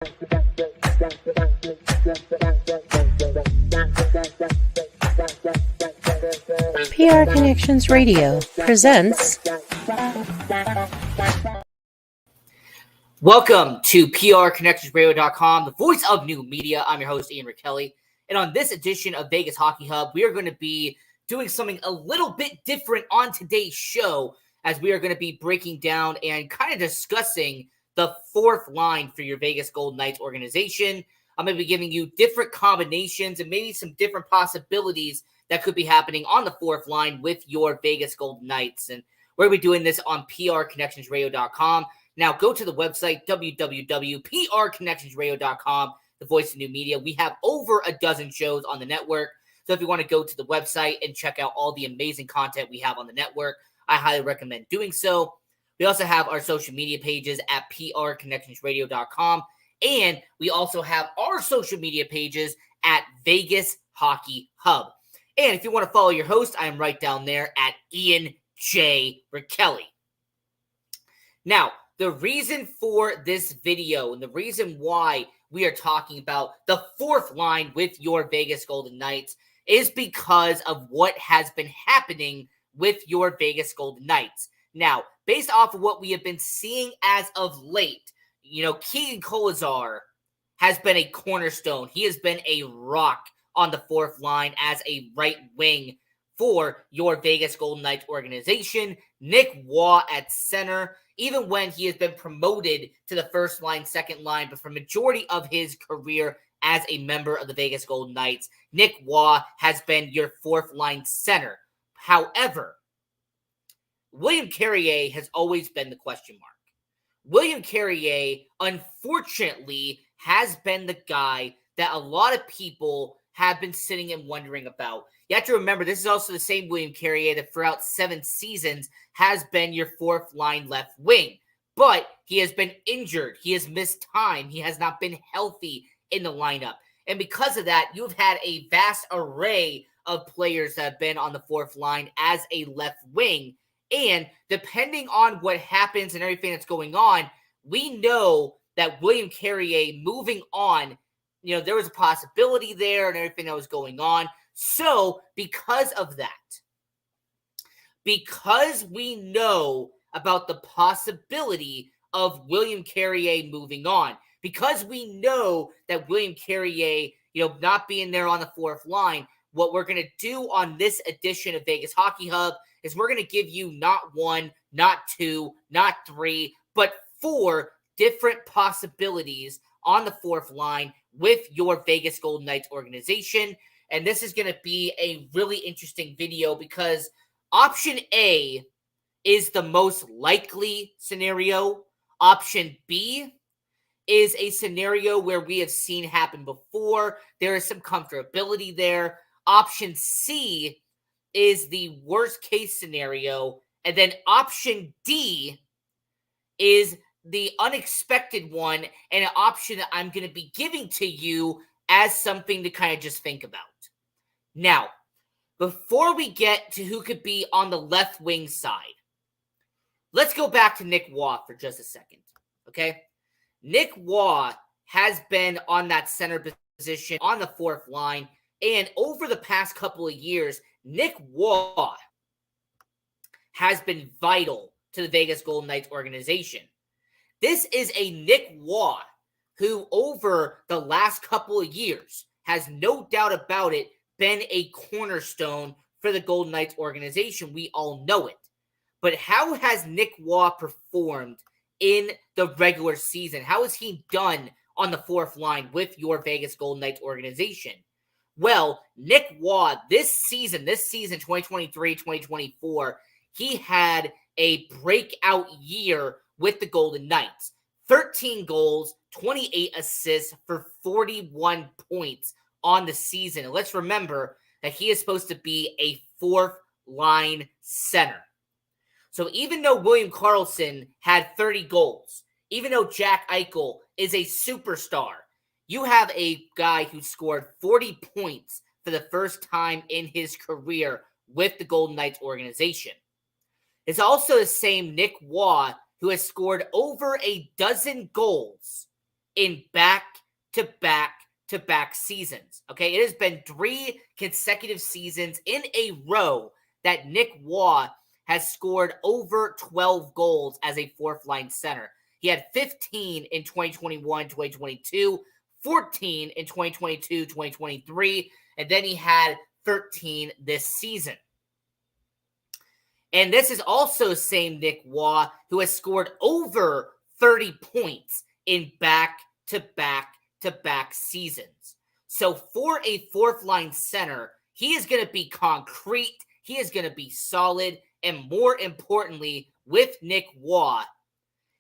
PR Connections Radio presents. Welcome to PRConnectionsRadio.com, the voice of new media. I'm your host, Ian Kelly. And on this edition of Vegas Hockey Hub, we are going to be doing something a little bit different on today's show, as we are going to be breaking down and kind of discussing the fourth line for your Vegas Golden Knights organization. I'm going to be giving you different combinations and maybe some different possibilities that could be happening on the fourth line with your Vegas Golden Knights. And we're going to be doing this on PRConnectionsRadio.com. Now, go to the website, www.prconnectionsradio.com, the voice of new media. We have over a dozen shows on the network. So if you want to go to the website and check out all the amazing content we have on the network, I highly recommend doing so. We also have our social media pages at prconnectionsradio.com. And we also have our social media pages at Vegas Hockey Hub. And if you want to follow your host, I am right down there at Ian J. Kelly. Now, the reason for this video and the reason why we are talking about the fourth line with your Vegas Golden Knights is because of what has been happening with your Vegas Golden Knights. Now, based off of what we have been seeing as of late, Keegan Kolesar has been a cornerstone. He has been a rock on the fourth line as a right wing for your Vegas Golden Knights organization. Nick Waugh at center, even when he has been promoted to the first line, second line, but for majority of his career as a member of the Vegas Golden Knights, Nick Waugh has been your fourth line center. However, William Carrier has always been the question mark. William Carrier, unfortunately, has been the guy that a lot of people have been sitting and wondering about. You have to remember, this is also the same William Carrier that throughout 7 seasons has been your fourth line left wing. But he has been injured. He has missed time. He has not been healthy in the lineup. And because of that, you've had a vast array of players that have been on the fourth line as a left wing. And depending on what happens and everything that's going on, we know that William Carrier moving on, there was a possibility there and everything that was going on. So because of that, because we know about the possibility of William Carrier moving on, because we know that William Carrier, not being there on the fourth line, what we're going to do on this edition of Vegas Hockey Hub is we're going to give you not 1, not 2, not 3, but 4 different possibilities on the fourth line with your Vegas Golden Knights organization. And this is going to be a really interesting video because option A is the most likely scenario. Option B is a scenario where we have seen happen before. There is some comfortability there. Option C is the worst case scenario. And then option D is the unexpected one, and an option that I'm going to be giving to you as something to kind of just think about. Now, before we get to who could be on the left wing side, let's go back to Nick Waugh for just a second, okay? Nick Waugh has been on that center position on the fourth line, and over the past couple of years, Nick Waugh has been vital to the Vegas Golden Knights organization. This is a Nick Waugh who, over the last couple of years, has no doubt about it, been a cornerstone for the Golden Knights organization. We all know it. But how has Nick Waugh performed in the regular season? How has he done on the fourth line with your Vegas Golden Knights organization? Well, Nick Waugh, this season, 2023-2024, he had a breakout year with the Golden Knights. 13 goals, 28 assists for 41 points on the season. And let's remember that he is supposed to be a fourth line center. So even though William Karlsson had 30 goals, even though Jack Eichel is a superstar, you have a guy who scored 40 points for the first time in his career with the Golden Knights organization. It's also the same Nick Waugh who has scored over a dozen goals in back-to-back seasons. Okay, it has been 3 consecutive seasons in a row that Nick Waugh has scored over 12 goals as a fourth-line center. He had 15 in 2021-2022, 14 in 2022-2023, and then he had 13 this season. And this is also same Nick Waugh who has scored over 30 points in back-to-back seasons. So for a fourth-line center, he is going to be concrete, he is going to be solid, and more importantly, with Nick Waugh,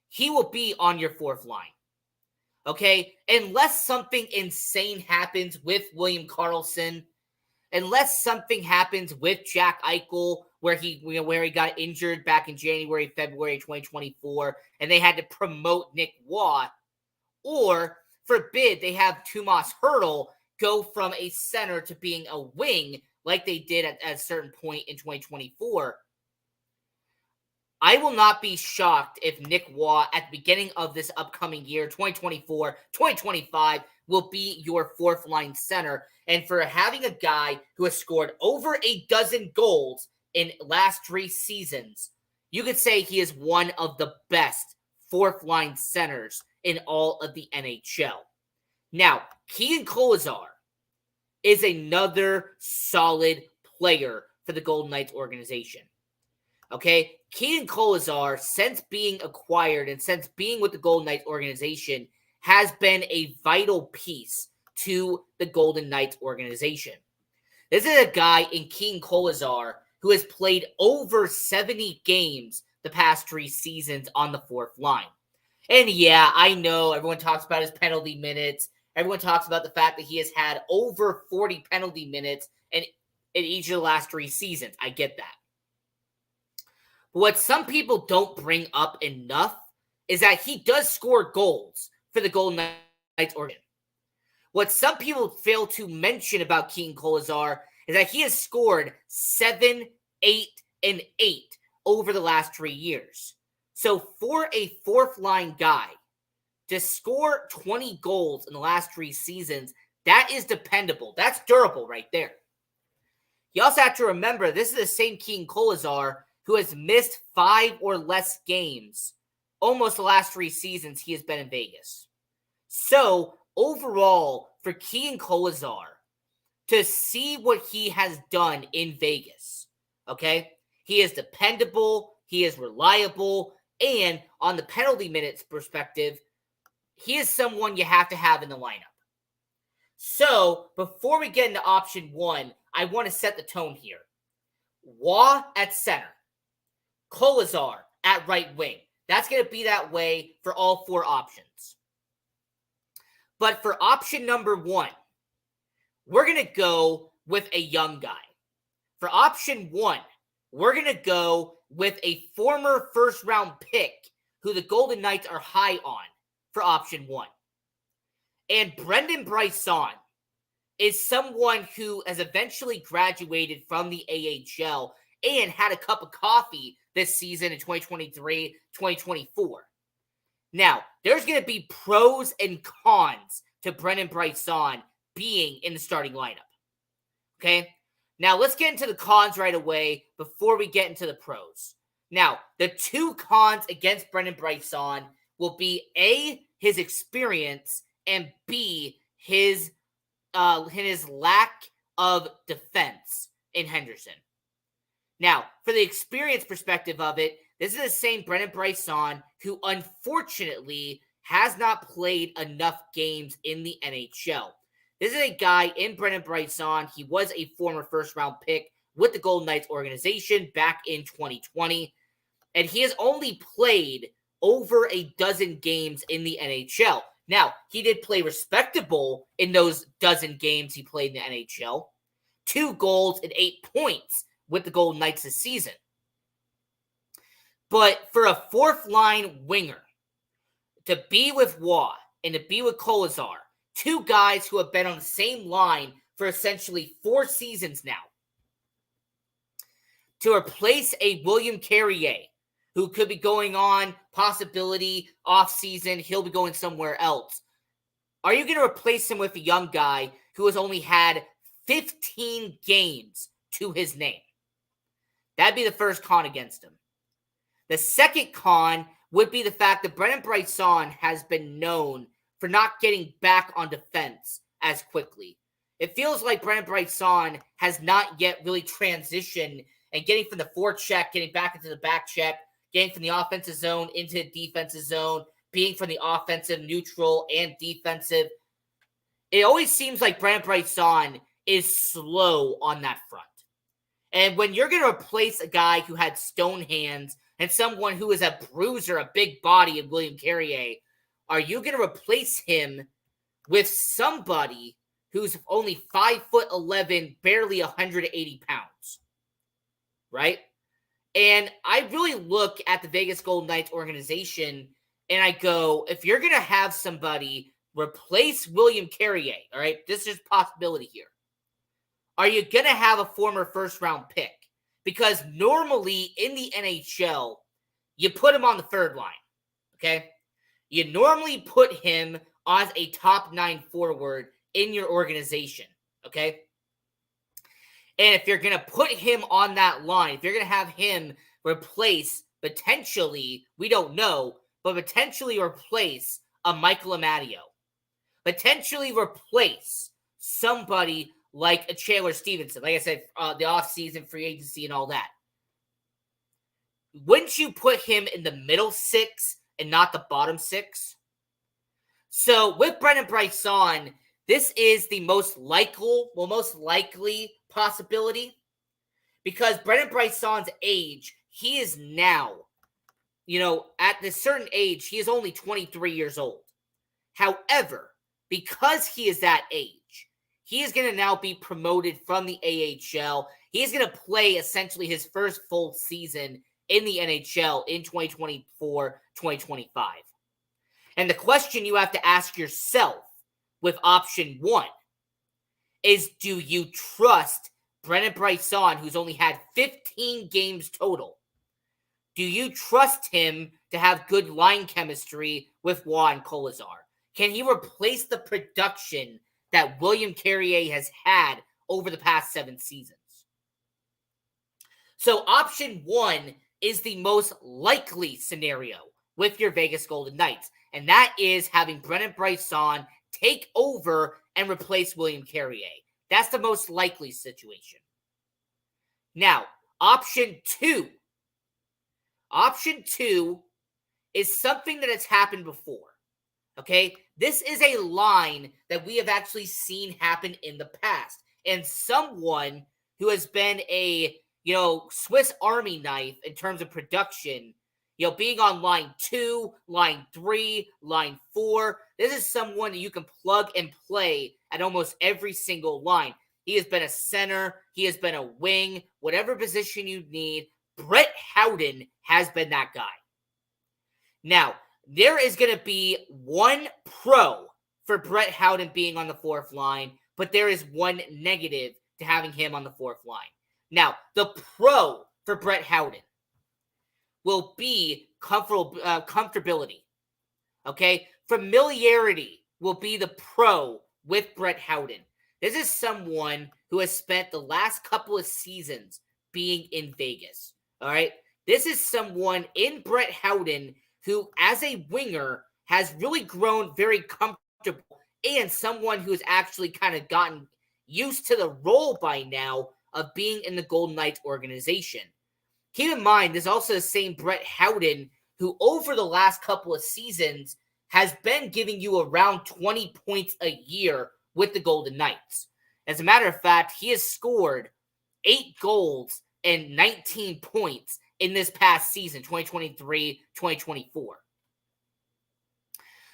he will be on your fourth line. Okay? Unless something insane happens with William Karlsson, unless something happens with Jack Eichel, where he got injured back in January, February 2024, and they had to promote Nick Waugh, or forbid they have Tomas Hertl go from a center to being a wing like they did at a certain point in 2024. I will not be shocked if Nick Waugh at the beginning of this upcoming year, 2024, 2025, will be your fourth line center. And for having a guy who has scored over a dozen goals in last 3 seasons, you could say he is one of the best fourth line centers in all of the NHL. Now, Keegan Kolesar is another solid player for the Golden Knights organization. Okay, Keegan Kolesar, since being acquired and since being with the Golden Knights organization, has been a vital piece to the Golden Knights organization. This is a guy in Keegan Kolesar who has played over 70 games the past 3 seasons on the fourth line. And yeah, I know everyone talks about his penalty minutes. Everyone talks about the fact that he has had over 40 penalty minutes in each of the last 3 seasons. I get that. But what some people don't bring up enough is that he does score goals for the Golden Knights organization. What some people fail to mention about Keegan Kolesar is that he has scored 7, 8, and 8 over the last 3 years. So for a fourth-line guy to score 20 goals in the last 3 seasons, that is dependable. That's durable right there. You also have to remember, this is the same Keegan Kolesar who has missed 5 or less games almost the last 3 seasons he has been in Vegas. So, overall, for Keegan Kolesar, to see what he has done in Vegas, okay? He is dependable, he is reliable, and on the penalty minutes perspective, he is someone you have to have in the lineup. So, before we get into option 1, I want to set the tone here. Waugh at center. Kolesar at right wing. That's going to be that way for all 4 options. But for option number 1, we're going to go with a young guy. For option 1, we're going to go with a former first-round pick who the Golden Knights are high on for option 1. And Brendan Brisson is someone who has eventually graduated from the AHL and had a cup of coffee this season in 2023, 2024. Now, there's going to be pros and cons to Brendan Brisson being in the starting lineup. Okay? Now, let's get into the cons right away before we get into the pros. Now, the 2 cons against Brendan Brisson will be A, his experience, and B, his lack of defense in Henderson. Now, for the experience perspective of it, this is the same Brendan Brisson who unfortunately has not played enough games in the NHL. This is a guy in Brendan Brisson. He was a former first-round pick with the Golden Knights organization back in 2020, and he has only played over a dozen games in the NHL. Now, he did play respectable in those dozen games he played in the NHL. 2 goals and 8 points with the Golden Knights this season. But for a fourth-line winger to be with Waugh and to be with Kolesar, 2 guys who have been on the same line for essentially 4 seasons now, to replace a William Carrier, who could be going on possibility off-season, he'll be going somewhere else. Are you going to replace him with a young guy who has only had 15 games to his name? That'd be the first con against him. The second con would be the fact that Brennan Bryson has been known for not getting back on defense as quickly. It feels like Brennan Bryson has not yet really transitioned and getting from the forecheck, getting back into the back check, getting from the offensive zone into the defensive zone, being from the offensive, neutral, and defensive. It always seems like Brennan Bryson is slow on that front. And when you're going to replace a guy who had stone hands and someone who is a bruiser, a big body of William Carrier, are you going to replace him with somebody who's only 5'11", barely 180 pounds? Right? And I really look at the Vegas Golden Knights organization and I go, if you're going to have somebody replace William Carrier, all right, this is a possibility here. Are you going to have a former first-round pick? Because normally in the NHL, you put him on the third line, okay? You normally put him as a top 9 forward in your organization, okay? And if you're going to put him on that line, if you're going to have him replace, potentially, we don't know, but potentially replace a Michael Amadio, potentially replace somebody like a Chandler Stevenson, like I said, the offseason free agency and all that. Wouldn't you put him in the middle 6 and not the bottom 6? So with Brennan Bryson, this is the most likely possibility because Brennan Bryson's age, he is now, at this certain age, he is only 23 years old. However, because he is that age, he is going to now be promoted from the AHL. He is going to play essentially his first full season in the NHL in 2024-2025. And the question you have to ask yourself with option 1 is, do you trust Brennan Bryson, who's only had 15 games total? Do you trust him to have good line chemistry with Waugh and Kolesar? Can he replace the production that William Carrier has had over the past 7 seasons? So option 1 is the most likely scenario with your Vegas Golden Knights, and that is having Brennan Bryson take over and replace William Carrier. That's the most likely situation. Now, option 2. Option 2 is something that has happened before. Okay, this is a line that we have actually seen happen in the past. And someone who has been a, Swiss Army knife in terms of production, being on line 2, line 3, line 4. This is someone that you can plug and play at almost every single line. He has been a center. He has been a wing. Whatever position you need, Brett Howden has been that guy. Now, there is going to be one pro for Brett Howden being on the 4th line, but there is one negative to having him on the 4th line. Now, the pro for Brett Howden will be comfortability. Okay? Familiarity will be the pro with Brett Howden. This is someone who has spent the last couple of seasons being in Vegas. All right? This is someone in Brett Howden who, as a winger, has really grown very comfortable and someone who has actually kind of gotten used to the role by now of being in the Golden Knights organization. Keep in mind, there's also the same Brett Howden who, over the last couple of seasons, has been giving you around 20 points a year with the Golden Knights. As a matter of fact, he has scored 8 goals and 19 points in this past season, 2023-2024.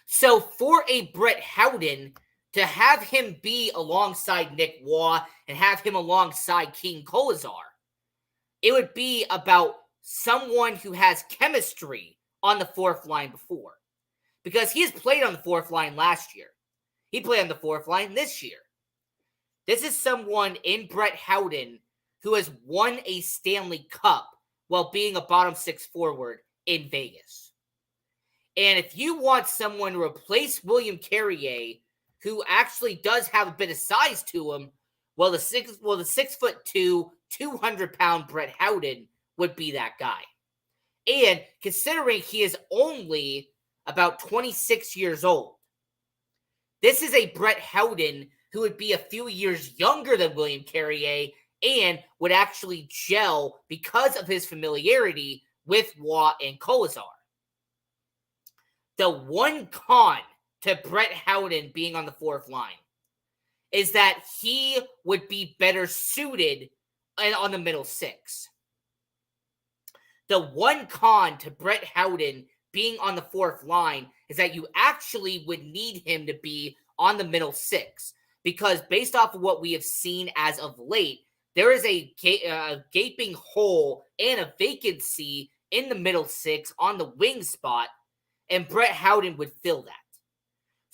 So for a Brett Howden, to have him be alongside Nick Waugh and have him alongside Keegan Kolesar, it would be about someone who has chemistry on the 4th line before. Because he has played on the 4th line last year. He played on the 4th line this year. This is someone in Brett Howden who has won a Stanley Cup while being a bottom 6 forward in Vegas. And if you want someone to replace William Carrier who actually does have a bit of size to him, well, the 6'2", 200-pound Brett Howden would be that guy. And considering he is only about 26 years old, this is a Brett Howden who would be a few years younger than William Carrier and would actually gel because of his familiarity with Waugh and Kolesar. The one con to Brett Howden being on the fourth line is that he would be better suited on the middle six. The one con to Brett Howden being on the fourth line is that you actually would need him to be on the middle six, because based off of what we have seen as of late, there is a gaping hole and a vacancy in the middle six on the wing spot, and Brett Howden would fill that.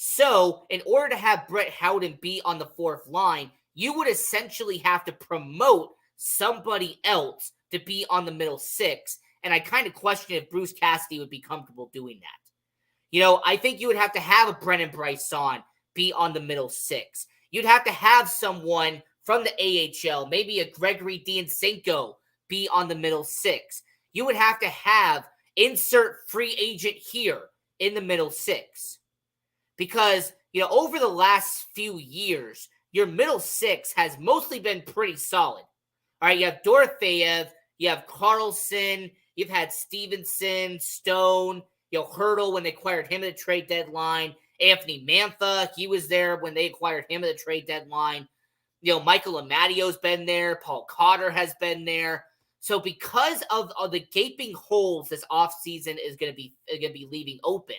So, in order to have Brett Howden be on the fourth line, you would essentially have to promote somebody else to be on the middle six, and I kind of question if Bruce Cassidy would be comfortable doing that. You know, I think you would have to have a Brennan Brisson be on the middle six. You'd have to have someone from the AHL, maybe a Gregory Diancenko, be on the middle six. You would have to have insert free agent here in the middle six. Because, you know, over the last few years, your middle six has mostly been pretty solid. All right, you have Dorofeyev, you have Carlson, you've had Stevenson, Stone, you know, Hurdle when they acquired him at the trade deadline, Anthony Mantha, he was there when they acquired him at the trade deadline. You know, Michael Amadio's been there, Paul Cotter has been there. So because of the gaping holes this offseason is going to be leaving open,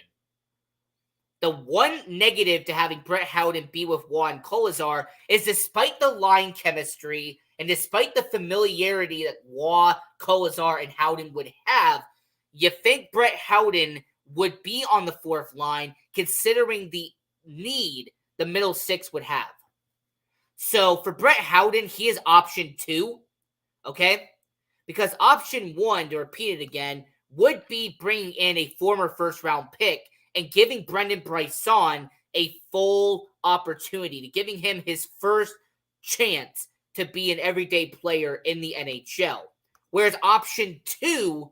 the one negative to having Brett Howden be with Waugh and Kolesar is, despite the line chemistry and despite the familiarity that Waugh, Kolesar, and Howden would have, you think Brett Howden would be on the fourth line considering the need the middle six would have. So for Brett Howden, he is option 2, okay? Because option 1, to repeat it again, would be bringing in a former first-round pick and giving Brendan Brisson a full opportunity, to giving him his first chance to be an everyday player in the NHL. Whereas option 2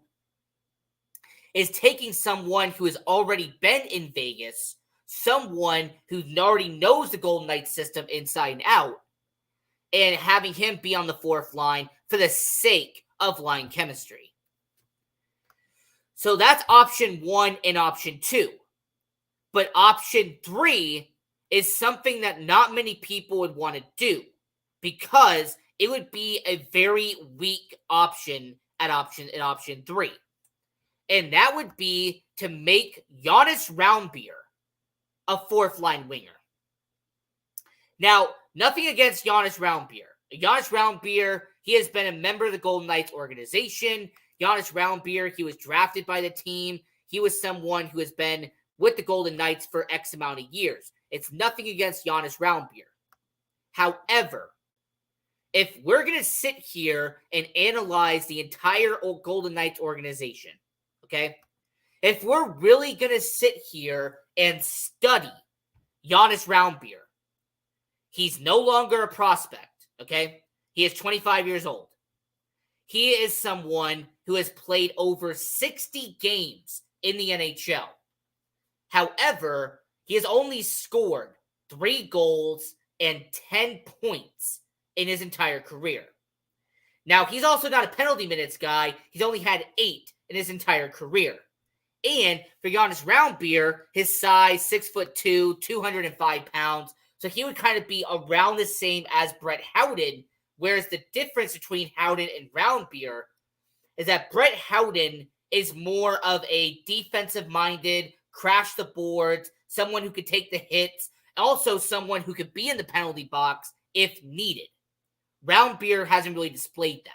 is taking someone who has already been in Vegas, someone who already knows the Golden Knights system inside and out, and having him be on the fourth line for the sake of line chemistry. So that's option 1 and option 2. But option 3 is something that not many people would want to do, because it would be a very weak option at option 3. And that would be to make Jonas Roundbeer a fourth-line winger. Now, nothing against Jonas Roundbeer. Jonas Roundbeer, he has been a member of the Golden Knights organization. Jonas Roundbeer, he was drafted by the team. He was someone who has been with the Golden Knights for X amount of years. It's nothing against Jonas Roundbeer. However, if we're going to sit here and analyze the entire Golden Knights organization, okay, if we're really going to sit here and study Jonas Roundbeer, he's no longer a prospect, okay? He is 25 years old. He is someone who has played over 60 games in the NHL. However, he has only scored 3 goals and 10 points in his entire career. Now, he's also not a penalty minutes guy. He's only had 8 in his entire career. And for Jonas Roundbeer, his size, 6'2", 205 pounds. So he would kind of be around the same as Brett Howden, whereas the difference between Howden and Roundbeer is that Brett Howden is more of a defensive-minded, crash the boards, someone who could take the hits, also someone who could be in the penalty box if needed. Roundbeer hasn't really displayed that.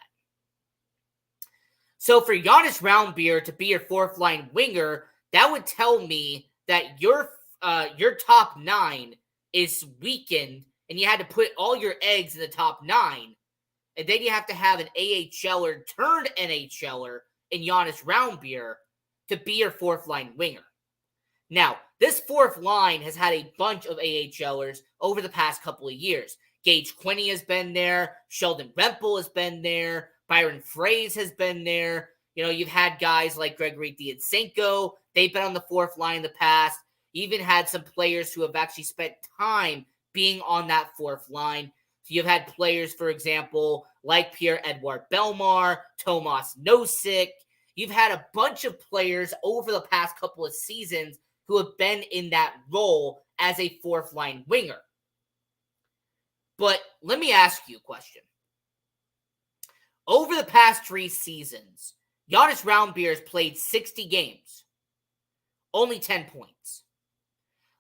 So for Jonas Roundbeer to be your fourth-line winger, that would tell me that your top 9 is weakened, and you had to put all your eggs in the top 9, and then you have to have an AHLer turned NHLer in Jonas Roundbeer to be your fourth-line winger. Now, this fourth line has had a bunch of AHLers over the past couple of years. Gage Quinney has been there. Sheldon Rempel has been there. Byron Froese has been there. You've had guys like Gregory Dyadenko. They've been on the fourth line in the past. You even had some players who have actually spent time being on that fourth line. So you've had players, for example, like Pierre-Edouard Bellemare, Tomas Nosek. You've had a bunch of players over the past couple of seasons who have been in that role as a fourth line winger. But let me ask you a question. Over the past 3 seasons, Jonas Roundbeer has played 60 games. Only 10 points.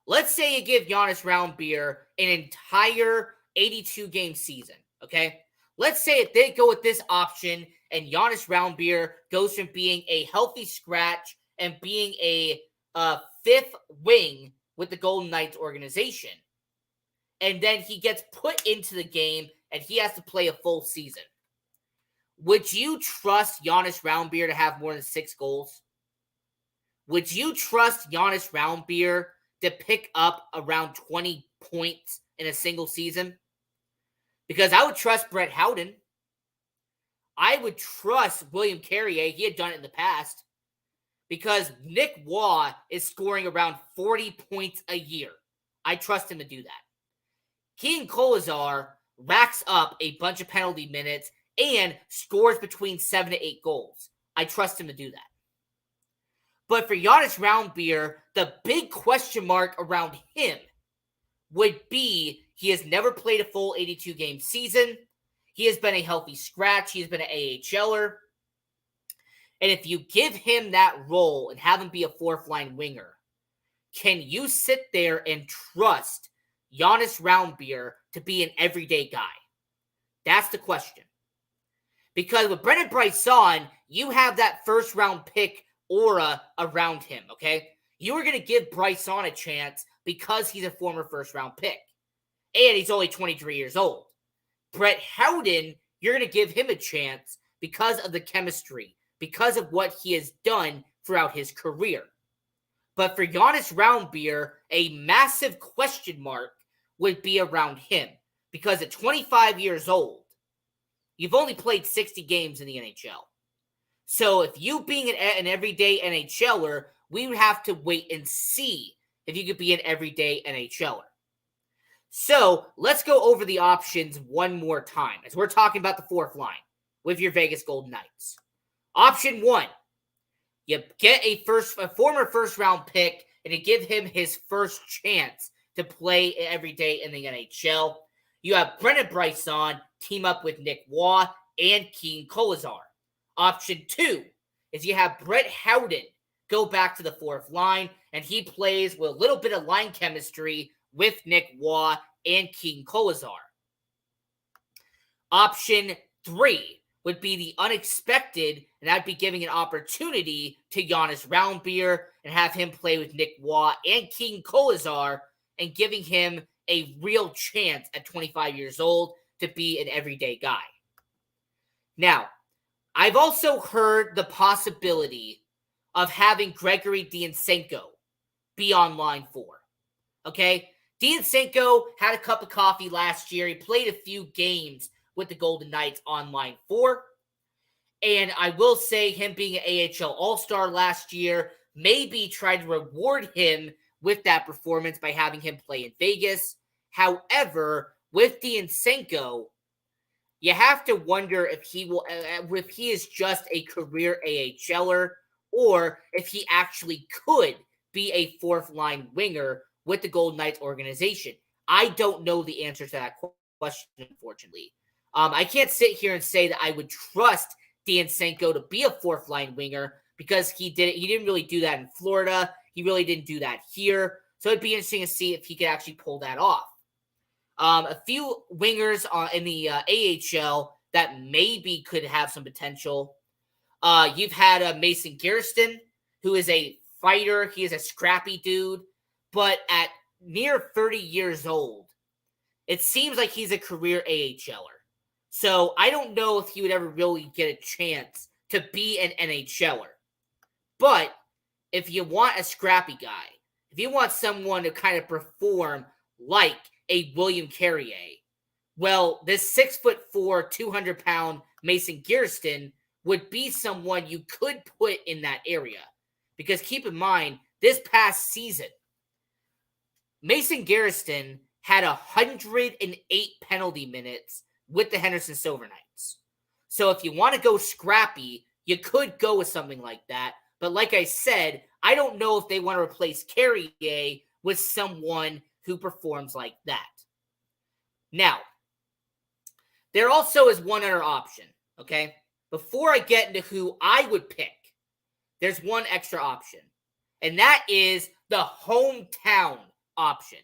Let's say you give Jonas Roundbeer an entire 82-game season, okay? Let's say if they go with this option and Jonas Roundbeer goes from being a healthy scratch and being a fifth wing with the Golden Knights organization. And then he gets put into the game and he has to play a full season. Would you trust Jonas Roundbeer to have more than 6 goals? Would you trust Jonas Roundbeer to pick up around 20 points in a single season? Because I would trust Brett Howden. I would trust William Carrier. He had done it in the past. Because Nick Waugh is scoring around 40 points a year. I trust him to do that. Keegan Kolesar racks up a bunch of penalty minutes and scores between 7 to 8 goals. I trust him to do that. But for Jonas Roundbeer, the big question mark around him would be he has never played a full 82-game season. He has been a healthy scratch. He has been an AHLer. And if you give him that role and have him be a fourth-line winger, can you sit there and trust Jonas Roundbeer to be an everyday guy? That's the question. Because with Brendan Brisson, you have that first-round pick aura around him, okay? You are going to give Brisson a chance because he's a former first-round pick. And he's only 23 years old. Brett Howden, you're going to give him a chance because of the chemistry, because of what he has done throughout his career. But for Jonas Roundbeer, a massive question mark would be around him. Because at 25 years old, you've only played 60 games in the NHL. So if you being an everyday NHLer, we would have to wait and see if you could be an everyday NHLer. So let's go over the options one more time as we're talking about the fourth line with your Vegas Golden Knights. Option 1, you get a former first-round pick and you give him his first chance to play every day in the NHL. You have Brendan Brisson team up with Nick Waugh and Keegan Kolesar. Option 2 is you have Brett Howden go back to the fourth line, and he plays with a little bit of line chemistry with Nick Waugh and Keegan Kolesar. Option 3 would be the unexpected, and that'd be giving an opportunity to Jonas Roundbeer and have him play with Nick Waugh and Keegan Kolesar and giving him a real chance at 25 years old to be an everyday guy. Now, I've also heard the possibility of having Gregory Dyadenko be on line 4. Okay? Dyadenko had a cup of coffee last year. He played a few games with the Golden Knights on line 4. And I will say him being an AHL All-Star last year, maybe tried to reward him with that performance by having him play in Vegas. However, with Dyadenko, you have to wonder if he is just a career AHLer or if he actually could be a fourth-line winger with the Golden Knights organization. I don't know the answer to that question, unfortunately. I can't sit here and say that I would trust Dyadenko to be a fourth-line winger because he didn't really do that in Florida. He really didn't do that here. So it'd be interesting to see if he could actually pull that off. A few wingers in the AHL that maybe could have some potential. You've had Mason Gerston, who is a fighter. He is a scrappy dude. But at near 30 years old, it seems like he's a career AHLer. So I don't know if he would ever really get a chance to be an NHLer. But if you want a scrappy guy, if you want someone to kind of perform like a William Carrier, well, this 6'4", 200-pound Mason Gearston would be someone you could put in that area. Because keep in mind, this past season, Mason Gearston had 108 penalty minutes with the Henderson Silver Knights. So if you want to go scrappy, you could go with something like that. But like I said, I don't know if they want to replace Carrier with someone who performs like that. Now, there also is one other option, okay? Before I get into who I would pick, there's one extra option, and that is the hometown option.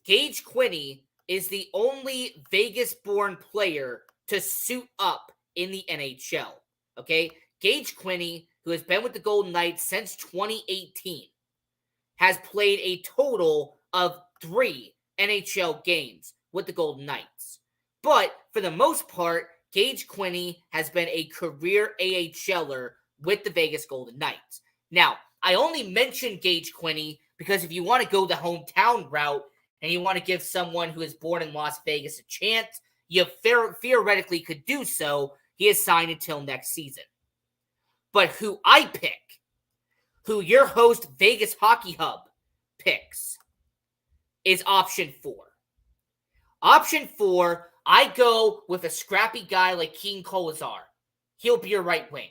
Gage Quinney is the only Vegas-born player to suit up in the NHL, okay? Gage Quinney, who has been with the Golden Knights since 2018, has played a total of 3 NHL games with the Golden Knights. But for the most part, Gage Quinney has been a career AHLer with the Vegas Golden Knights. Now, I only mentioned Gage Quinney because if you want to go the hometown route and you want to give someone who is born in Las Vegas a chance, you theoretically could do so. He is signed until next season. But who I pick, who your host Vegas Hockey Hub picks, is option 4. Option 4, I go with a scrappy guy like Keegan Kolesar. He'll be your right wing.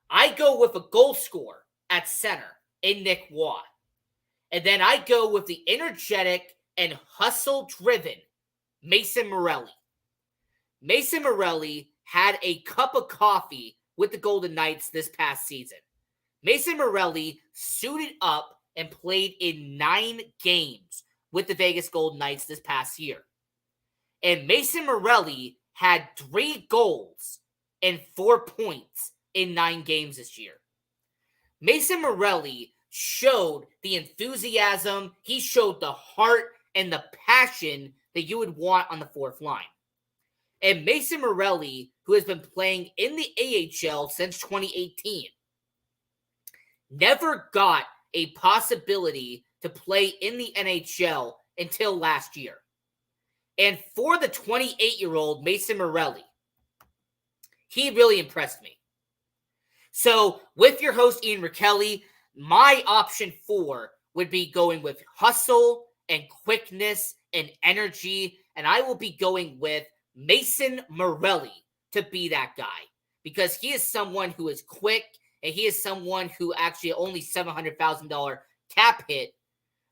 I go with a goal scorer at center in Nick Waugh. And then I go with the energetic and hustle-driven Mason Morelli. Mason Morelli had a cup of coffee with the Golden Knights this past season. Mason Morelli suited up and played in 9 games with the Vegas Golden Knights this past year. And Mason Morelli had 3 goals and 4 points in 9 games this year. Mason Morelli showed the enthusiasm, he showed the heart and the passion that you would want on the fourth line. And Mason Morelli, who has been playing in the AHL since 2018, never got a possibility to play in the NHL until last year. And for the 28-year-old Mason Morelli, he really impressed me. So with your host, Ian Rakelli, my option 4 would be going with hustle and quickness and energy, and I will be going with Mason Morelli to be that guy because he is someone who is quick and he is someone who actually only $700,000 cap hit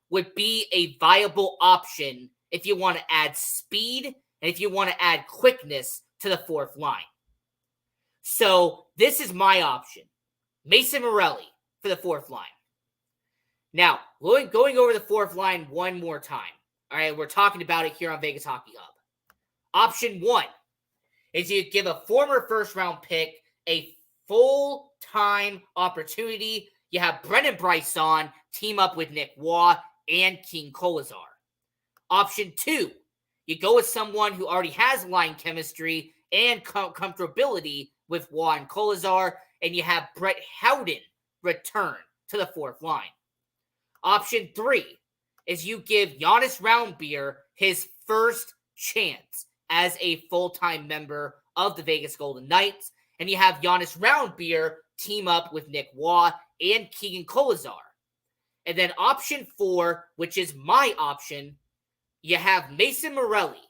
would be a viable option if you want to add speed and if you want to add quickness to the fourth line. So this is my option, Mason Morelli for the fourth line. Now, going over the fourth line one more time. All right, we're talking about it here on Vegas Hockey Hub. Option 1 is you give a former first-round pick a full-time opportunity. You have Brendan Brisson team up with Nick Waugh and Keegan Kolesar. Option 2, you go with someone who already has line chemistry and comfortability with Waugh and Kolesar, and you have Brett Howden return to the fourth line. Option 3 is you give Jonas Roundbeer his first chance as a full-time member of the Vegas Golden Knights, and you have Jonas Roundbeer team up with Nick Waugh and Keegan Kolesar. And then option 4, which is my option, you have Mason Morelli,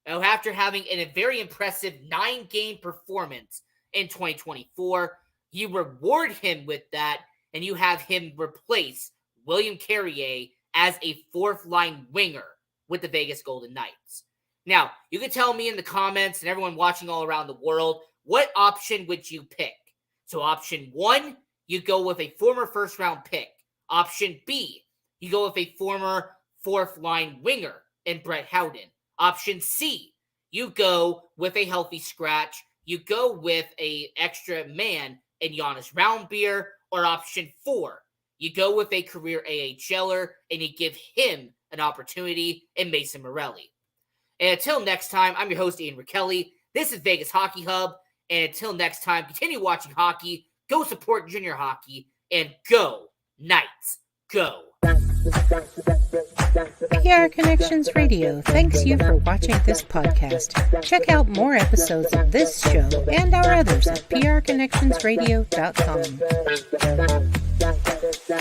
who after having a very impressive 9-game performance in 2024, you reward him with that, and you have him replace William Carrier as a fourth-line winger with the Vegas Golden Knights. Now, you can tell me in the comments and everyone watching all around the world, what option would you pick? So option 1, you go with a former first-round pick. Option B, you go with a former fourth-line winger in Brett Howden. Option C, you go with a healthy scratch. You go with a extra man in Jonas Roundbeer. Or option 4, you go with a career AHLer and you give him an opportunity in Mason Morelli. And until next time, I'm your host, Ian Rakelli. This is Vegas Hockey Hub. And until next time, continue watching hockey, go support junior hockey, and go Knights, go. PR Connections Radio thanks you for watching this podcast. Check out more episodes of this show and our others at prconnectionsradio.com.